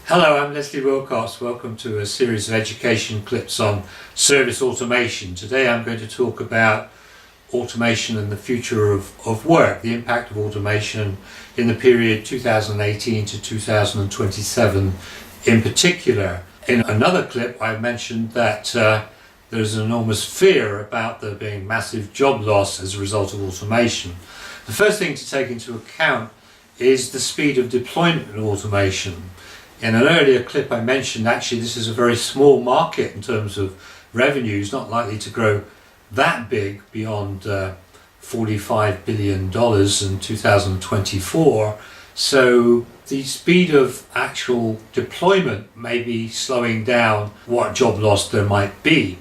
Hello, I'm Leslie Wilcox. Welcome to a series of education clips on service automation. Today I'm going to talk about automation and the future of work, the impact of automation in the period 2018 to 2027 in particular. In another clip I mentioned that there's an enormous fear about there being massive job loss as a result of automation. The first thing to take into account is the speed of deployment of automation. In an earlier clip I mentioned actually this is a very small market in terms of revenues, not likely to grow that big beyond $45 billion in 2024. So the speed of actual deployment may be slowing down what job loss there might be.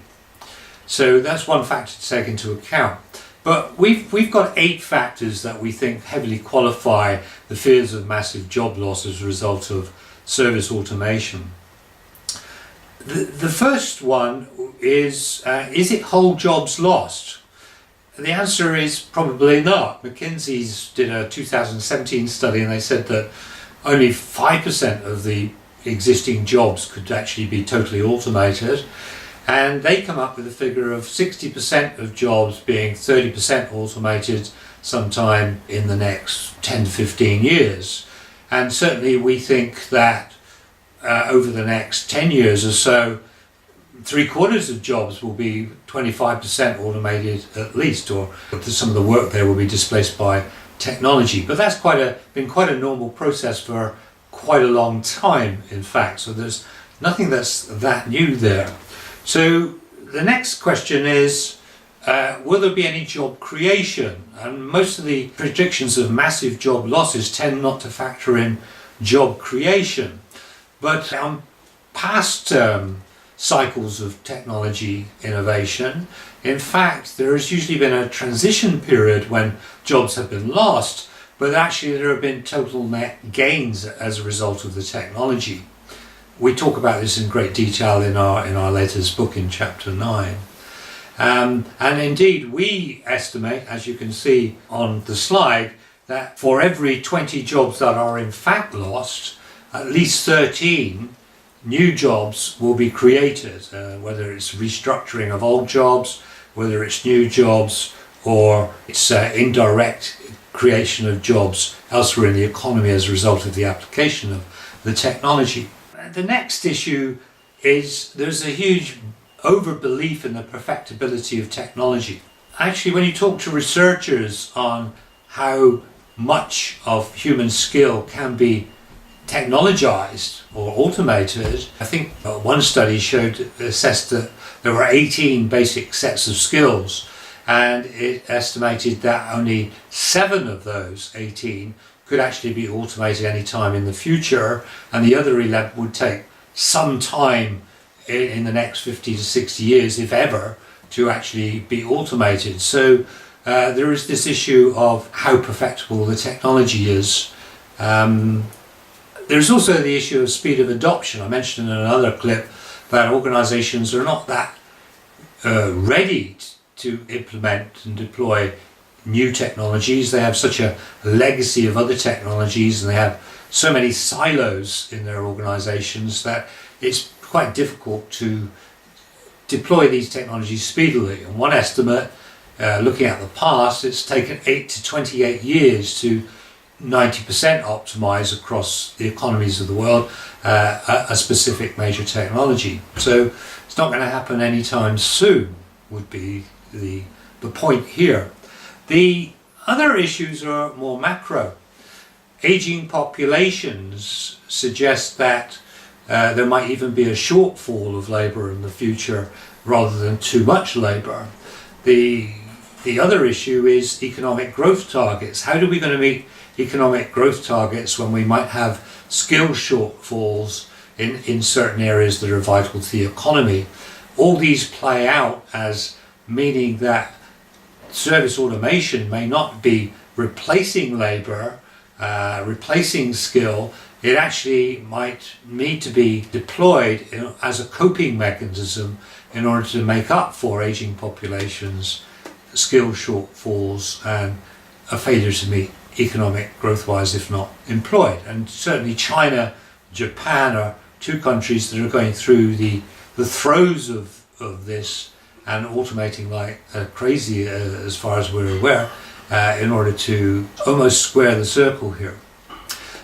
So that's one factor to take into account. But we've got 8 factors that we think heavily qualify the fears of massive job loss as a result of service automation. The first one is it whole jobs lost? The answer is probably not. McKinsey's did a 2017 study and they said that only 5% of the existing jobs could actually be totally automated, and they come up with a figure of 60% of jobs being 30% automated sometime in the next 10 to 15 years. And certainly we think that over the next 10 years or so, 3/4 of jobs will be 25% automated at least, or some of the work there will be displaced by technology. But that's been quite a normal process for quite a long time, in fact. So there's nothing that's that new there. So the next question is, will there be any job creation? And most of the predictions of massive job losses tend not to factor in job creation. But on past cycles of technology innovation, in fact, there has usually been a transition period when jobs have been lost, but actually there have been total net gains as a result of the technology. We talk about this in great detail in our latest book in chapter 9. And indeed we estimate, as you can see on the slide, that for every 20 jobs that are in fact lost, at least 13 new jobs will be created, whether it's restructuring of old jobs, whether it's new jobs, or it's indirect creation of jobs elsewhere in the economy as a result of the application of the technology. The next issue is there's a huge overbelief in the perfectibility of technology. Actually, when you talk to researchers on how much of human skill can be technologized or automated, I think one study assessed that there were 18 basic sets of skills, and it estimated that only 7 of those 18 could actually be automated any time in the future, and the other 11 would take some time in the next 50 to 60 years, if ever, to actually be automated. So there is this issue of how perfectible the technology is. There's also the issue of speed of adoption. I mentioned in another clip that organizations are not that ready to implement and deploy new technologies. They have such a legacy of other technologies and they have so many silos in their organizations that it's quite difficult to deploy these technologies speedily. And one estimate, looking at the past, it's taken 8 to 28 years to 90% optimize across the economies of the world a specific major technology. So it's not going to happen anytime soon, would be the point here. The other issues are more macro. Aging populations suggest that there might even be a shortfall of labour in the future rather than too much labour. The other issue is economic growth targets. How are we going to meet economic growth targets when we might have skill shortfalls in certain areas that are vital to the economy? All these play out as meaning that service automation may not be replacing labour, replacing skill. It actually might need to be deployed as a coping mechanism in order to make up for aging populations skill shortfalls and a failure to meet economic growth-wise, if not employed. And certainly China, Japan are two countries that are going through the throes of this and automating like crazy, as far as we're aware, in order to almost square the circle here.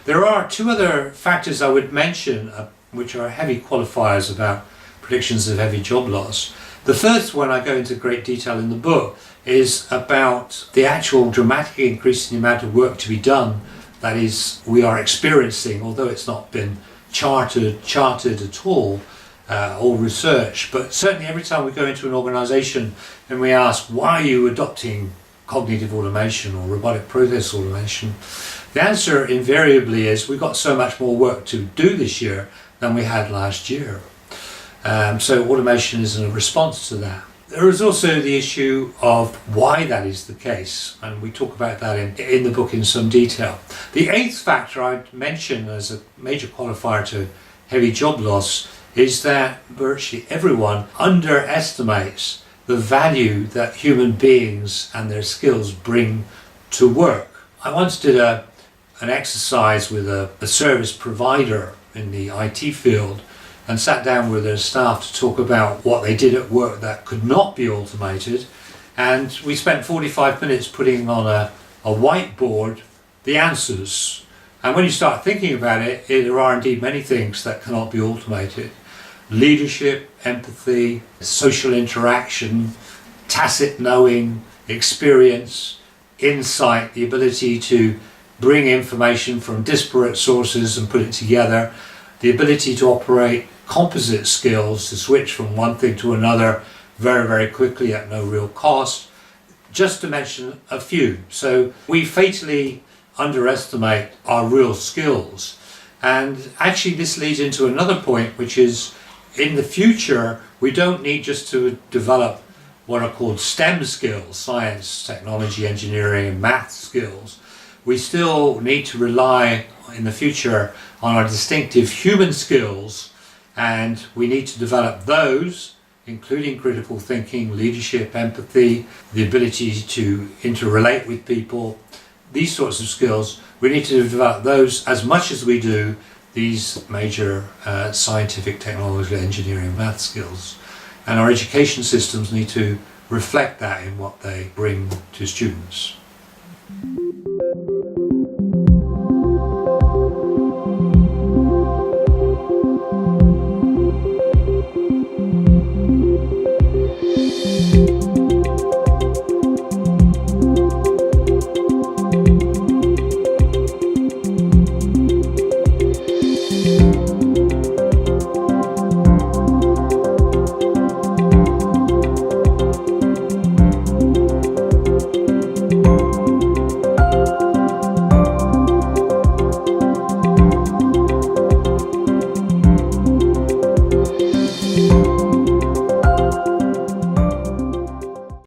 There are two other factors I would mention which are heavy qualifiers about predictions of heavy job loss. The first one I go into great detail in the book is about the actual dramatic increase in the amount of work to be done that is we are experiencing, although it's not been charted at all or researched. But certainly every time we go into an organization and we ask, why are you adopting cognitive automation or robotic process automation, the answer invariably is we've got so much more work to do this year than we had last year. So automation is a response to that. There is also the issue of why that is the case, and we talk about that in the book in some detail. The eighth factor I'd mention as a major qualifier to heavy job loss is that virtually everyone underestimates the value that human beings and their skills bring to work. I once did an exercise with a service provider in the IT field and sat down with their staff to talk about what they did at work that could not be automated, and we spent 45 minutes putting on a whiteboard the answers. And when you start thinking about it, there are indeed many things that cannot be automated. Leadership, empathy, social interaction, tacit knowing, experience, insight, the ability to bring information from disparate sources and put it together, the ability to operate composite skills, to switch from one thing to another very, very quickly at no real cost, just to mention a few. So we fatally underestimate our real skills. And actually this leads into another point, which is in the future we don't need just to develop what are called STEM skills, science, technology, engineering and math skills. We still need to rely in the future on our distinctive human skills, and we need to develop those, including critical thinking, leadership, empathy, the ability to interrelate with people, these sorts of skills. We need to develop those as much as we do these major scientific, technology, engineering, math skills. And our education systems need to reflect that in what they bring to students.